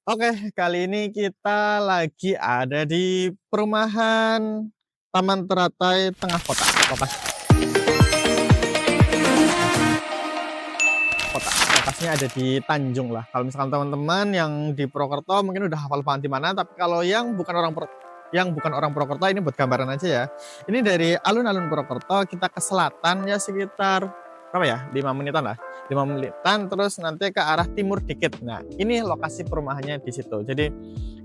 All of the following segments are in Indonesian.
Oke, kali ini kita lagi ada di perumahan Taman Teratai Tengah Kota. Lokasinya ada di Tanjung lah. Kalau misalkan teman-teman yang di Purwokerto mungkin udah hafal banget di mana, tapi kalau yang bukan orang Purwokerto ini buat gambaran aja ya. Ini dari alun-alun Purwokerto kita ke selatan ya sekitar berapa ya? 5 menitan lah. 5 menitan terus nanti ke arah timur dikit. Nah, ini lokasi perumahannya di situ. Jadi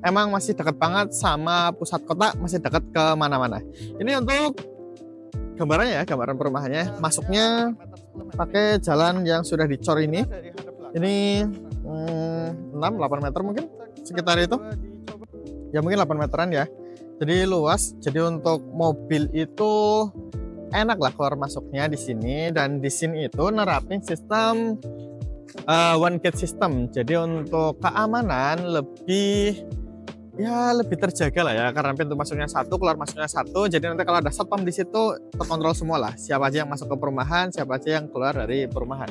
emang masih dekat banget sama pusat kota, masih dekat ke mana-mana. Ini untuk gambarannya ya, gambaran perumahannya. Masuknya pakai jalan yang sudah dicor ini. Ini 6-8 meter mungkin sekitar itu. Ya mungkin 8 meteran ya. Jadi luas. Jadi untuk mobil itu enak lah keluar masuknya di sini. Dan di sini itu nerapin sistem one gate system. Jadi untuk keamanan lebih terjaga lah ya, karena pintu masuknya satu, keluar masuknya satu. Jadi nanti kalau ada satpam di situ terkontrol semua lah, siapa aja yang masuk ke perumahan, siapa aja yang keluar dari perumahan.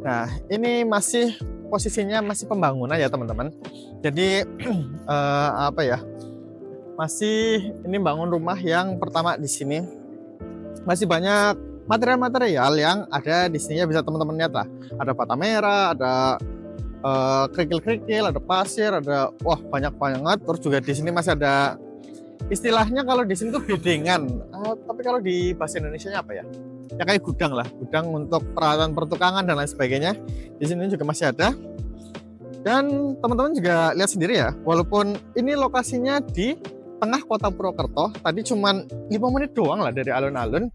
Nah, ini masih posisinya masih pembangunan ya teman-teman. Jadi apa ya? Masih ini bangun rumah yang pertama di sini. Masih banyak material-material yang ada di sini, bisa teman-teman lihat lah. Ada bata merah, ada kerikil-kerikil, ada pasir, ada banyak banget. Terus juga di sini masih ada istilahnya kalau di sini tuh bedengan. Tapi kalau di bahasa Indonesianya apa ya? Ya kayak gudang lah, gudang untuk peralatan pertukangan dan lain sebagainya. Di sini juga masih ada. Dan teman-teman juga lihat sendiri ya, walaupun ini lokasinya di tengah kota Purwokerto, tadi cuman 5 menit doang lah dari alun-alun.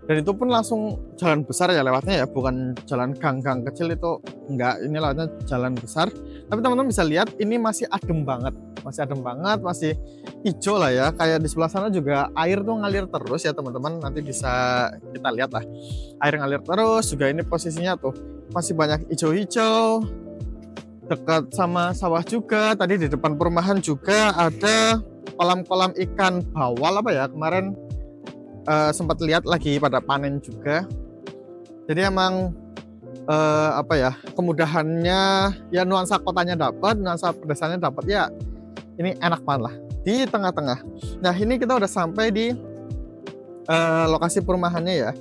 Dan itu pun langsung jalan besar ya lewatnya ya, bukan jalan gang-gang kecil itu enggak, ini lewatnya jalan besar. Tapi teman-teman bisa lihat ini masih adem banget, masih hijau lah ya. Kayak di sebelah sana juga air tuh ngalir terus ya teman-teman, nanti bisa kita lihat lah. Air ngalir terus, juga ini posisinya tuh masih banyak hijau-hijau, dekat sama sawah juga. Tadi di depan perumahan juga ada kolam-kolam ikan bawal apa ya, kemarin sempat lihat lagi pada panen juga. Jadi emang apa ya, kemudahannya ya, nuansa kotanya dapat, nuansa pedesanya dapat ya. Ini enak banget lah di tengah-tengah. Nah, ini kita udah sampai di lokasi perumahannya ya.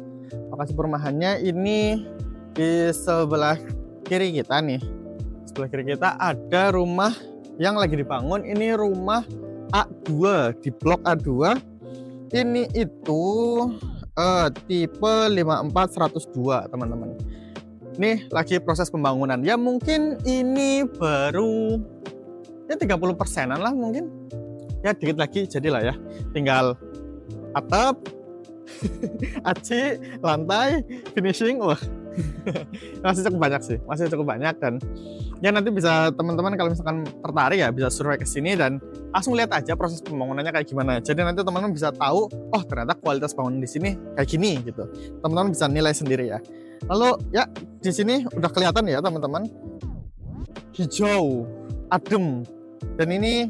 Lokasi perumahannya ini di sebelah kiri kita nih. Sebelah kiri kita ada rumah yang lagi dibangun. Ini rumah A2 di blok A2. Ini itu tipe 54102 teman-teman. Ini lagi proses pembangunan. Ya mungkin ini baru ya 30%-an lah mungkin. Ya dikit lagi jadilah ya. Tinggal atap, aci, lantai, finishing. Wah. Masih cukup banyak sih, masih cukup banyak. Dan ya nanti bisa teman-teman kalau misalkan tertarik ya bisa survei ke sini dan langsung lihat aja proses pembangunannya kayak gimana. Jadi nanti teman-teman bisa tahu, oh ternyata kualitas bangunan di sini kayak gini gitu. Teman-teman bisa nilai sendiri ya. Lalu ya di sini udah kelihatan ya teman-teman, hijau, adem, dan ini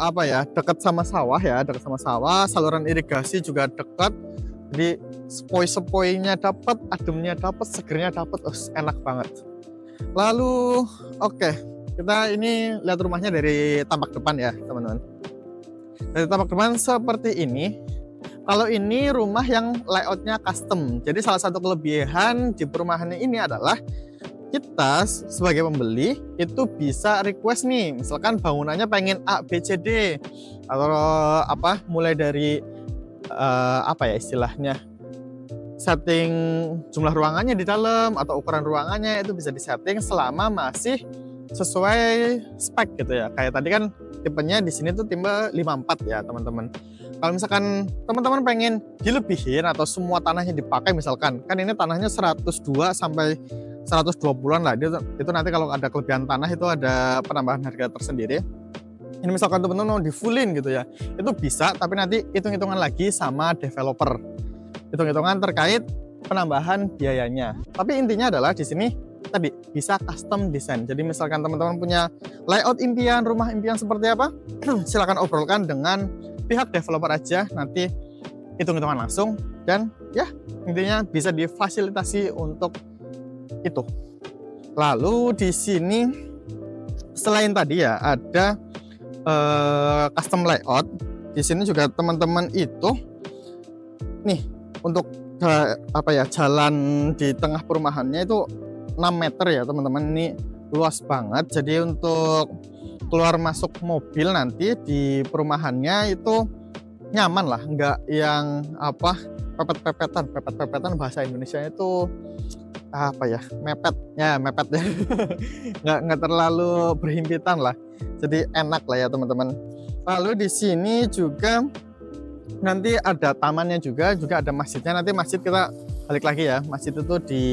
apa ya, dekat sama sawah ya, dekat sama sawah, saluran irigasi juga dekat. Jadi sepoi-sepoinya dapat, ademnya dapat, segernya dapat, enak banget. Lalu oke, kita ini lihat rumahnya dari tampak depan ya teman-teman. Dari tampak depan seperti ini. Kalau ini rumah yang layoutnya custom. Jadi salah satu kelebihan di perumahannya ini adalah kita sebagai pembeli itu bisa request nih, misalkan bangunannya pengen A, B, C, D, atau apa, mulai dari apa ya istilahnya, setting jumlah ruangannya di dalam atau ukuran ruangannya itu bisa disetting selama masih sesuai spek gitu ya. Kayak tadi kan tipenya di sini tuh tipe 54 ya teman-teman. Kalau misalkan teman-teman pengen dilebihin atau semua tanahnya dipakai, misalkan kan ini tanahnya 102 sampai 120-an lah, itu nanti kalau ada kelebihan tanah itu ada penambahan harga tersendiri. Ini misalkan teman-teman mau di fullin gitu ya, itu bisa, tapi nanti hitung-hitungan lagi sama developer, hitung-hitungan terkait penambahan biayanya. Tapi intinya adalah di sini tadi bisa custom design. Jadi misalkan teman-teman punya layout impian, rumah impian seperti apa, silakan obrolkan dengan pihak developer aja, nanti hitung-hitungan langsung, dan ya intinya bisa difasilitasi untuk itu. Lalu di sini selain tadi ya ada custom layout, di sini juga teman-teman itu nih untuk apa ya, jalan di tengah perumahannya itu 6 meter ya teman-teman, ini luas banget. Jadi untuk keluar masuk mobil nanti di perumahannya itu nyaman lah, nggak yang apa pepet-pepetan bahasa Indonesia itu apa ya, mepet ya nggak terlalu berhimpitan lah, jadi enak lah ya teman-teman. Lalu di sini juga nanti ada tamannya juga ada masjidnya. Nanti masjid kita balik lagi ya, masjid itu di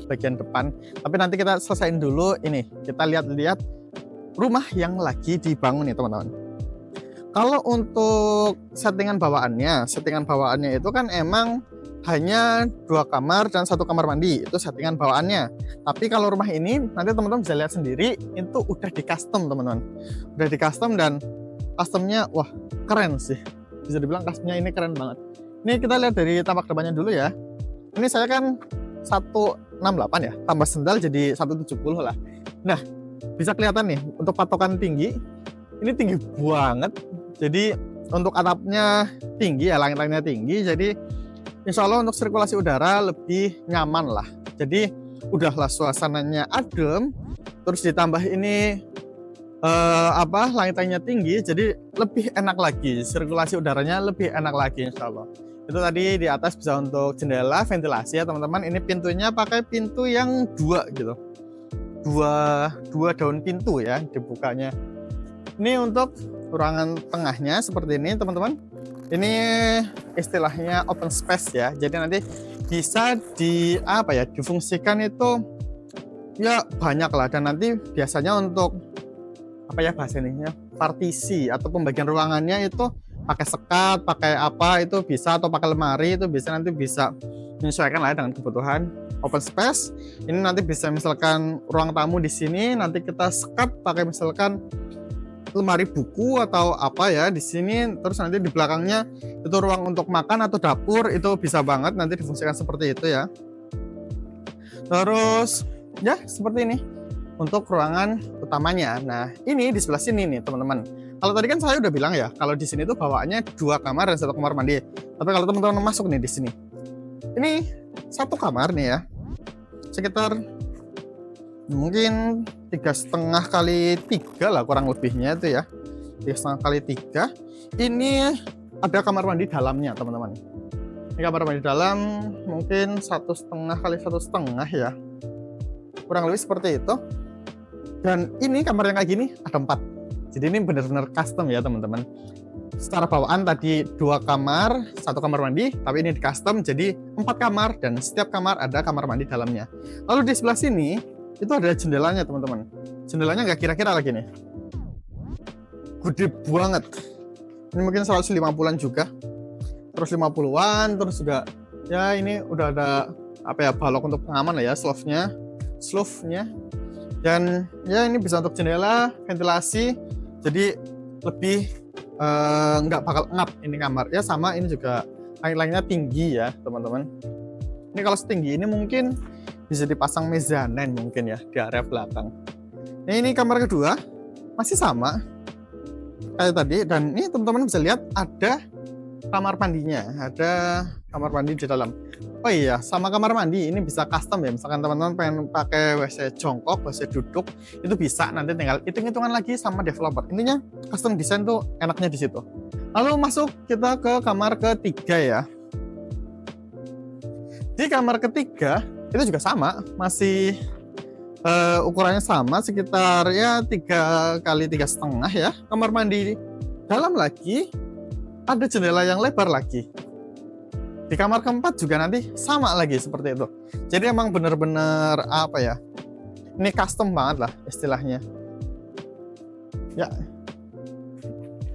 bagian depan, tapi nanti kita selesaiin dulu ini, kita lihat-lihat rumah yang lagi dibangun nih teman-teman. Kalau untuk settingan bawaannya itu kan emang hanya 2 kamar dan 1 kamar mandi, itu settingan bawaannya. Tapi kalau rumah ini nanti teman-teman bisa lihat sendiri, itu udah di custom teman-teman, udah di custom, dan customnya wah keren sih, bisa dibilang customnya ini keren banget. Ini kita lihat dari tampak depannya dulu ya. Ini saya kan 168 ya, tambah sendal jadi 170 lah. Nah, bisa kelihatan nih untuk patokan tinggi, ini tinggi banget. Jadi untuk atapnya tinggi ya, langit-langitnya tinggi, jadi insya Allah untuk sirkulasi udara lebih nyaman lah. Jadi udahlah suasananya adem, terus ditambah ini langit-langitnya tinggi, jadi lebih enak lagi, sirkulasi udaranya lebih enak lagi insya Allah. Itu tadi di atas bisa untuk jendela ventilasi ya teman-teman. Ini pintunya pakai pintu yang 2 gitu, dua daun pintu ya dibukanya. Ini untuk ruangan tengahnya seperti ini teman-teman. Ini istilahnya open space ya, jadi nanti bisa difungsikan itu ya banyak lah. Dan nanti biasanya untuk bahasa ininya partisi atau pembagian ruangannya itu pakai sekat, pakai itu bisa, atau pakai lemari, itu bisa, nanti bisa menyesuaikan lah dengan kebutuhan. Open space ini nanti bisa misalkan ruang tamu di sini nanti kita sekat pakai misalkan lemari buku atau di sini, terus nanti di belakangnya itu ruang untuk makan atau dapur, itu bisa banget nanti difungsikan seperti itu ya. Terus ya seperti ini untuk ruangan utamanya. Nah, ini di sebelah sini nih teman-teman. Kalau tadi kan saya udah bilang ya, kalau di sini tuh bawaannya 2 kamar dan 1 kamar mandi. Tapi kalau teman-teman masuk nih di sini, ini 1 kamar nih ya, sekitar mungkin 3,5 kali 3 lah kurang lebihnya itu ya, 3,5 kali 3. Ini ada kamar mandi dalamnya teman-teman. Ini kamar mandi dalam mungkin 1,5 kali 1,5 ya, kurang lebih seperti itu. Dan ini kamar yang kayak gini ada 4. Jadi ini benar-benar custom ya teman-teman. Secara bawaan tadi 2 kamar, 1 kamar mandi, tapi ini di custom jadi 4 kamar dan setiap kamar ada kamar mandi dalamnya. Lalu di sebelah sini itu ada jendelanya teman-teman. Jendelanya nggak kira-kira lagi nih, gede banget. Ini mungkin 150-an juga, terus 50-an, terus juga ya ini udah ada balok untuk pengaman lah ya, slope-nya. Dan ya ini bisa untuk jendela, ventilasi, jadi lebih nggak bakal ngap ini kamar ya. Sama ini juga langit-langitnya tinggi ya teman-teman. Ini kalau setinggi ini mungkin bisa dipasang mezanin mungkin ya di area belakang. Nah, ini kamar kedua masih sama kayak tadi, dan ini teman-teman bisa lihat ada kamar mandinya, ada kamar mandi di dalam. Oh iya, sama kamar mandi ini bisa custom ya, misalkan teman-teman pengen pakai WC jongkok, WC duduk, itu bisa, nanti tinggal hitung-hitungan lagi sama developer. Intinya custom design tuh enaknya di situ. Lalu masuk kita ke kamar ketiga ya. Di kamar ketiga itu juga sama, masih ukurannya sama, sekitar ya 3 kali 3,5 ya. Kamar mandi dalam lagi, ada jendela yang lebar lagi. Di kamar keempat juga nanti sama lagi seperti itu. Jadi emang bener-bener ini custom banget lah istilahnya. Ya,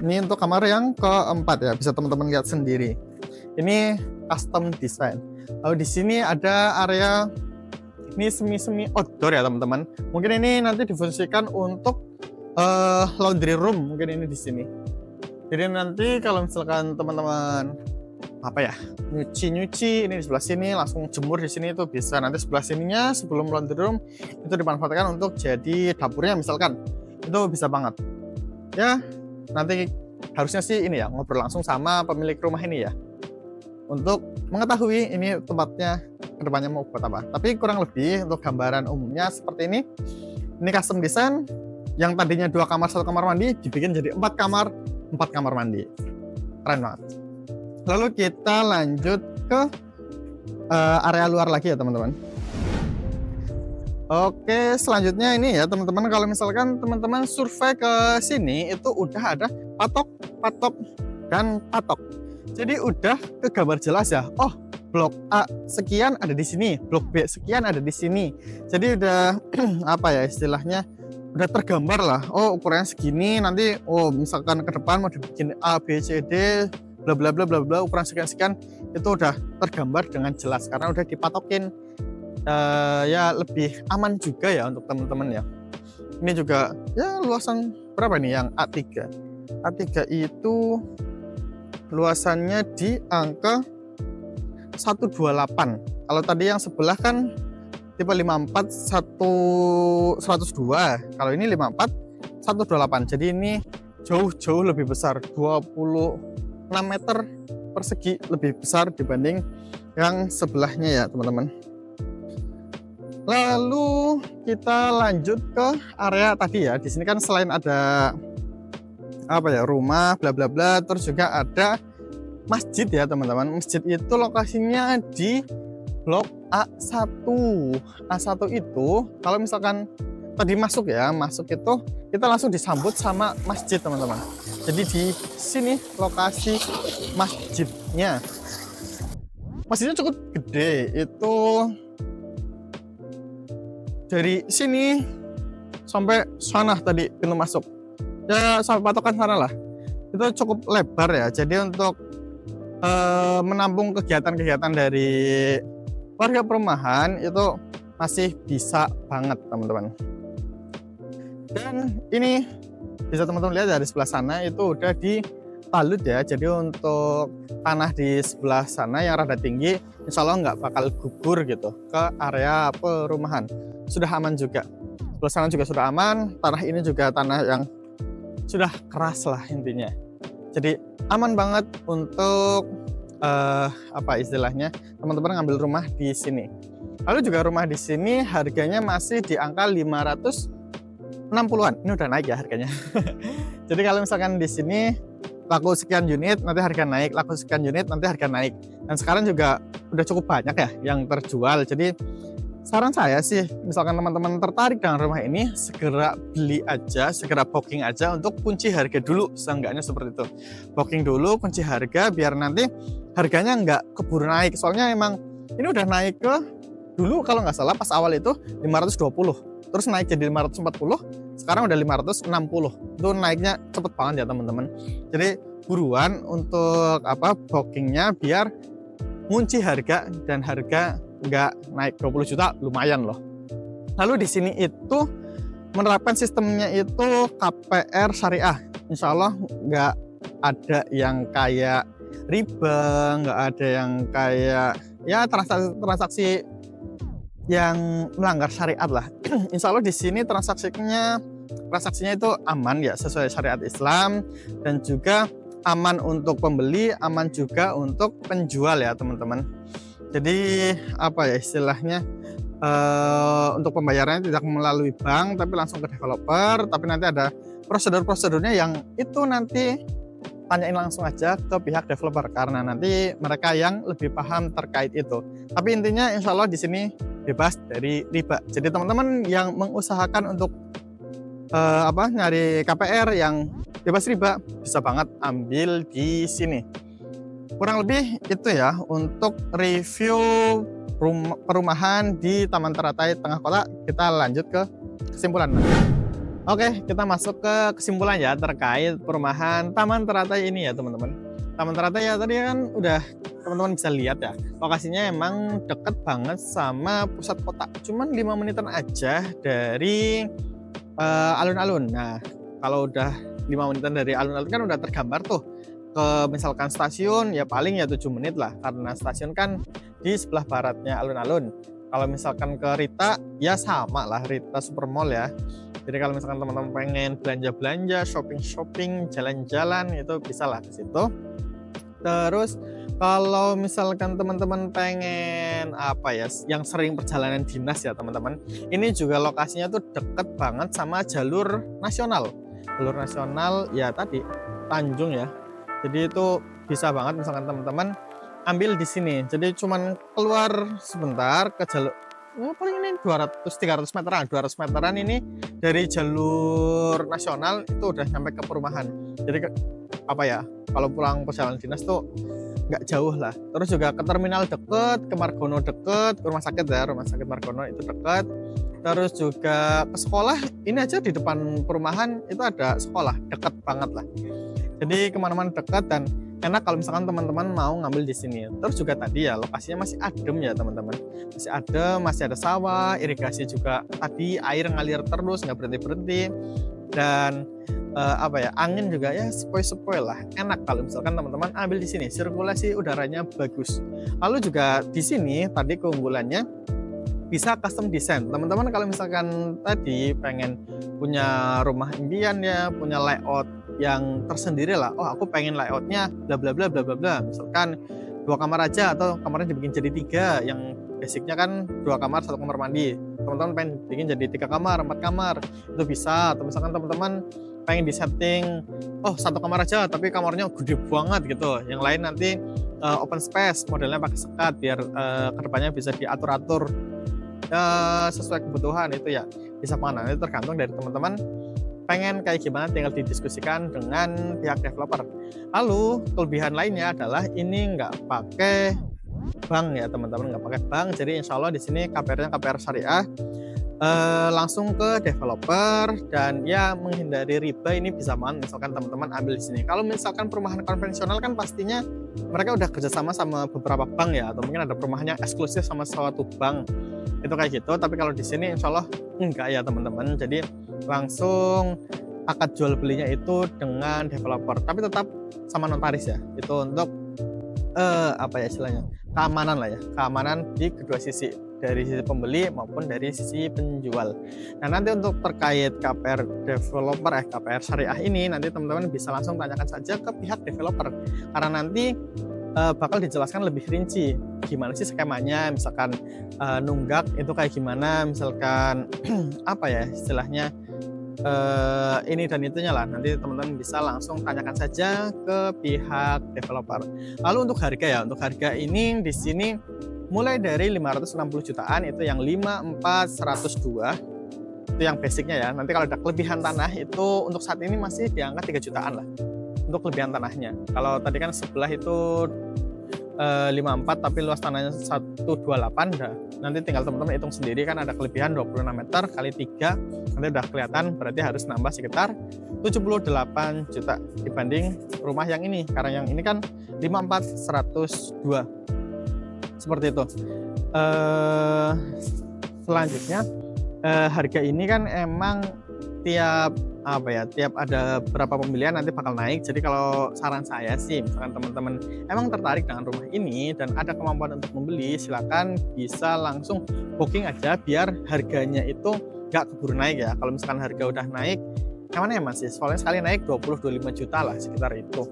ini untuk kamar yang keempat ya, bisa teman-teman lihat sendiri. Ini custom design. Lalu di sini ada area ini semi outdoor ya teman-teman. Mungkin ini nanti difungsikan untuk laundry room, mungkin ini di sini. Jadi nanti kalau misalkan teman-teman nyuci ini di sebelah sini, langsung jemur di sini itu bisa. Nanti sebelah sininya sebelum laundry room itu dimanfaatkan untuk jadi dapurnya misalkan. itu bisa banget ya. Nanti harusnya sih ini ya, ngobrol langsung sama pemilik rumah ini ya, untuk mengetahui ini tempatnya kedepannya mau buat apa. Tapi kurang lebih untuk gambaran umumnya seperti ini. Ini custom design, yang tadinya 2 kamar 1 kamar mandi dibikin jadi 4 kamar 4 kamar mandi. Keren banget. Lalu kita lanjut ke area luar lagi ya teman-teman. Oke, selanjutnya ini ya teman-teman, kalau misalkan teman-teman survei ke sini itu udah ada patok, patok, dan patok. Jadi udah kegambar jelas ya. Oh, blok A sekian ada di sini, blok B sekian ada di sini. Jadi udah apa ya istilahnya, udah tergambar lah. Oh, ukurannya segini, nanti oh misalkan ke depan mau dibikin A B C D bla bla bla bla bla, ukuran sekian sekian, itu udah tergambar dengan jelas karena udah dipatokin. Ya lebih aman juga ya untuk teman-teman ya. Ini juga ya luasan berapa nih yang A3? A3 itu luasannya di angka 128. Kalau tadi yang sebelah kan tipe 54 102. Kalau ini 54 128. Jadi ini jauh-jauh lebih besar, 26 meter persegi lebih besar dibanding yang sebelahnya ya teman-teman. Lalu kita lanjut ke area tadi ya. Di sini kan selain ada apa ya, rumah bla bla bla, terus juga ada masjid ya teman-teman. Masjid itu lokasinya di blok A1. A1 itu kalau misalkan tadi masuk ya, masuk itu kita langsung disambut sama masjid teman-teman. Jadi di sini lokasi masjidnya. Masjidnya cukup gede, itu dari sini sampai sana tadi pintu masuk ya, sampai patokan sana lah, itu cukup lebar ya. Jadi untuk menampung kegiatan-kegiatan dari warga perumahan itu masih bisa banget teman-teman. Dan ini bisa teman-teman lihat dari sebelah sana itu udah ditalut ya. Jadi untuk tanah di sebelah sana yang rada tinggi insya Allah nggak bakal gugur gitu ke area perumahan. Sudah aman juga, sebelah sana juga sudah aman. Tanah ini juga tanah yang sudah keras lah intinya. Jadi aman banget untuk apa istilahnya teman-teman ngambil rumah di sini. Lalu juga rumah di sini harganya masih di angka 560-an. Ini udah naik ya harganya. Jadi kalau misalkan di sini laku sekian unit nanti harga naik, laku sekian unit nanti harga naik. Dan sekarang juga udah cukup banyak ya yang terjual. Jadi saran saya sih, misalkan teman-teman tertarik dengan rumah ini, segera beli aja, segera booking aja untuk kunci harga dulu, seenggaknya seperti itu. Booking dulu, kunci harga, biar nanti harganya nggak keburu naik. Soalnya emang ini udah naik ke, dulu kalau nggak salah pas awal itu 520, terus naik jadi 540, sekarang udah 560. Itu naiknya cepet banget ya teman-teman. Jadi buruan untuk apa bookingnya, biar kunci harga dan harga nggak naik 20 juta, lumayan loh. Lalu di sini itu menerapkan sistemnya itu KPR syariah. Insya Allah nggak ada yang kayak riba, nggak ada yang kayak ya transaksi yang melanggar syariat lah. Insya Allah di sini transaksinya itu aman ya, sesuai syariat Islam, dan juga aman untuk pembeli, aman juga untuk penjual ya teman-teman. Jadi apa ya istilahnya, untuk pembayarannya tidak melalui bank tapi langsung ke developer, tapi nanti ada prosedur-prosedurnya yang itu nanti tanyain langsung aja ke pihak developer karena nanti mereka yang lebih paham terkait itu. Tapi intinya insya Allah di sini bebas dari riba. Jadi teman-teman yang mengusahakan untuk nyari KPR yang bebas riba bisa banget ambil di sini. Kurang lebih itu ya untuk review perumahan di Taman Teratai Tengah Kota. Kita lanjut ke kesimpulan. Oke, kita masuk ke kesimpulan ya terkait perumahan Taman Teratai ini ya teman-teman. Taman Teratai ya tadi kan udah teman-teman bisa lihat ya, lokasinya emang deket banget sama pusat kota, cuman 5 menitan aja dari alun-alun. Nah kalau udah 5 menitan dari alun-alun kan udah tergambar tuh ke misalkan stasiun ya, paling ya 7 menit lah, karena stasiun kan di sebelah baratnya alun-alun. Kalau misalkan ke Rita ya sama lah, Rita Supermall ya, Jadi kalau misalkan teman-teman pengen belanja-belanja, shopping-shopping, jalan-jalan, itu bisa lah ke situ. Terus kalau misalkan teman-teman pengen apa ya, yang sering perjalanan dinas ya teman-teman, ini juga lokasinya tuh deket banget sama jalur nasional. Jalur nasional ya tadi Tanjung ya. Jadi itu bisa banget misalkan teman-teman ambil di sini. Jadi cuman keluar sebentar ke jalur paling ini 200-300 meteran, 200 meteran ini dari jalur nasional itu udah sampai ke perumahan. Jadi apa ya, kalau pulang perjalanan dinas tuh nggak jauh lah. Terus juga ke terminal deket, ke Margono deket, ke rumah sakit ya, rumah sakit Margono itu deket. Terus juga ke sekolah, ini aja di depan perumahan itu ada sekolah, deket banget lah. Jadi kemana-mana dekat dan enak kalau misalkan teman-teman mau ngambil di sini. Terus juga tadi ya lokasinya masih adem ya teman-teman, masih adem, masih ada sawah, irigasi juga tadi air ngalir terus nggak berhenti-berhenti, dan apa ya, angin juga ya sepoi-sepoi lah, enak kalau misalkan teman-teman ambil di sini, sirkulasi udaranya bagus. Lalu juga di sini tadi keunggulannya bisa custom design. Teman-teman kalau misalkan tadi pengen punya rumah impian ya, punya layout yang tersendiri lah, oh aku pengen layoutnya bla bla bla bla bla bla, misalkan 2 kamar aja atau kamarnya dibikin jadi 3, yang basicnya kan 2 kamar 1 kamar mandi, teman-teman pengen bikin jadi 3 kamar 4 kamar itu bisa. Atau misalkan teman-teman pengen disetting oh 1 kamar aja tapi kamarnya gede banget gitu, yang lain nanti open space modelnya pakai sekat biar kedepannya bisa diatur-atur sesuai kebutuhan, itu ya bisa mana, itu tergantung dari teman-teman pengen kayak gimana, tinggal didiskusikan dengan pihak developer. Lalu kelebihan lainnya adalah ini nggak pakai bank ya teman-teman, nggak pakai bank. Jadi insya Allah di sini KPR-nya KPR syariah, langsung ke developer, dan ya menghindari riba ini bisa banget misalkan teman-teman ambil di sini. Kalau misalkan perumahan konvensional kan pastinya mereka udah kerjasama sama beberapa bank ya, atau mungkin ada perumahan yang eksklusif sama suatu bank, itu kayak gitu. Tapi kalau di sini insya Allah enggak ya teman-teman, jadi langsung akad jual belinya itu dengan developer, tapi tetap sama notaris ya, itu untuk apa ya istilahnya, keamanan lah ya, keamanan di kedua sisi, dari sisi pembeli maupun dari sisi penjual. Nah nanti untuk terkait KPR developer KPR syariah ini, nanti teman-teman bisa langsung tanyakan saja ke pihak developer, karena nanti bakal dijelaskan lebih rinci gimana sih skemanya, misalkan nunggak itu kayak gimana, misalkan apa ya istilahnya, ini dan itunya lah, nanti teman-teman bisa langsung tanyakan saja ke pihak developer. Lalu untuk harga ya, untuk harga ini di sini mulai dari 560 jutaan, itu yang 5, 4, 102, itu yang basicnya ya. Nanti kalau ada kelebihan tanah itu untuk saat ini masih di angka 3 jutaan lah untuk kelebihan tanahnya. Kalau tadi kan sebelah itu 54 tapi luas tanahnya 128, dah. Nanti tinggal teman-teman hitung sendiri, kan ada kelebihan 26 meter kali 3, nanti udah kelihatan, berarti harus nambah sekitar 78 juta dibanding rumah yang ini, karena yang ini kan 54 102 seperti itu. Selanjutnya harga ini kan emang tiap ada berapa pembelian nanti bakal naik. Jadi kalau saran saya sih, misalkan teman-teman emang tertarik dengan rumah ini dan ada kemampuan untuk membeli, silakan bisa langsung booking aja biar harganya itu nggak keburu naik ya. Kalau misalkan harga udah naik, yang mana ya Mas? Soalnya sekali naik 20-25 juta lah sekitar itu.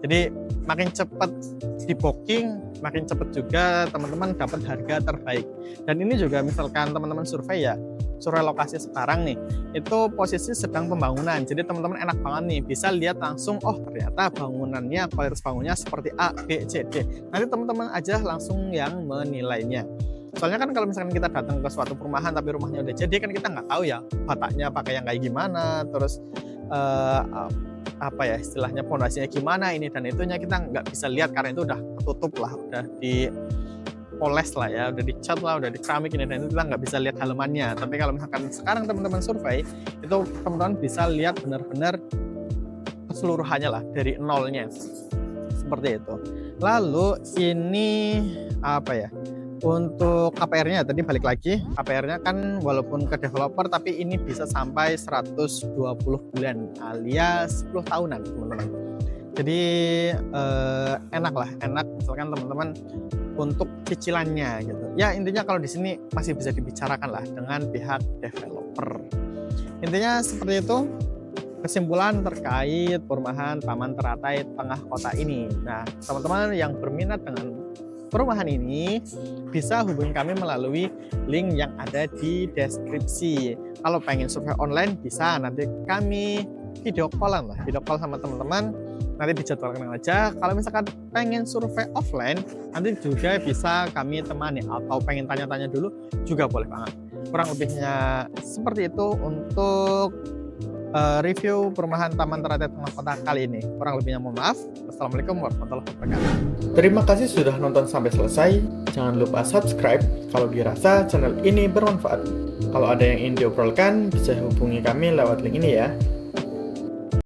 Jadi makin cepat di booking, makin cepat juga teman-teman dapat harga terbaik. Dan ini juga misalkan teman-teman survei ya, survei lokasi sekarang nih, itu posisi sedang pembangunan. Jadi teman-teman enak banget nih, bisa lihat langsung, oh ternyata bangunannya, kualitas bangunnya seperti A, B, C, D. Nanti teman-teman aja langsung yang menilainya. Soalnya kan kalau misalkan kita datang ke suatu perumahan tapi rumahnya udah jadi, kan kita nggak tahu ya bataknya pakai yang kayak gimana, terus apa ya istilahnya fondasinya gimana, ini dan itunya kita nggak bisa lihat karena itu udah tertutup lah, udah dipoles lah ya, udah dicat lah, udah di keramik ini dan itu, kita nggak bisa lihat halamannya. Tapi kalau misalkan sekarang teman-teman survei, itu teman-teman bisa lihat benar-benar keseluruhannya lah dari nolnya seperti itu. Lalu ini apa ya, untuk KPR-nya tadi balik lagi, KPR-nya kan walaupun ke developer tapi ini bisa sampai 120 bulan alias 10 tahunan teman-teman. Jadi enak lah, enak misalkan teman-teman untuk cicilannya gitu. Ya intinya kalau di sini masih bisa dibicarakan lah dengan pihak developer. Intinya seperti itu kesimpulan terkait perumahan Taman Teratai Tengah Kota ini. Nah, teman-teman yang berminat dengan perumahan ini bisa hubungi kami melalui link yang ada di deskripsi. Kalau pengen survei online bisa, nanti kami video call sama teman-teman, nanti dijadwalkan aja. Kalau misalkan pengen survei offline, nanti juga bisa kami temani, atau pengen tanya-tanya dulu juga boleh banget. Kurang lebihnya seperti itu untuk review perumahan Taman Teratai Tengah Kota kali ini. Kurang lebihnya mohon maaf. Wassalamualaikum warahmatullahi wabarakatuh. Terima kasih sudah nonton sampai selesai. Jangan lupa subscribe kalau dirasa channel ini bermanfaat. Kalau ada yang ingin diobrolkan, bisa hubungi kami lewat link ini ya.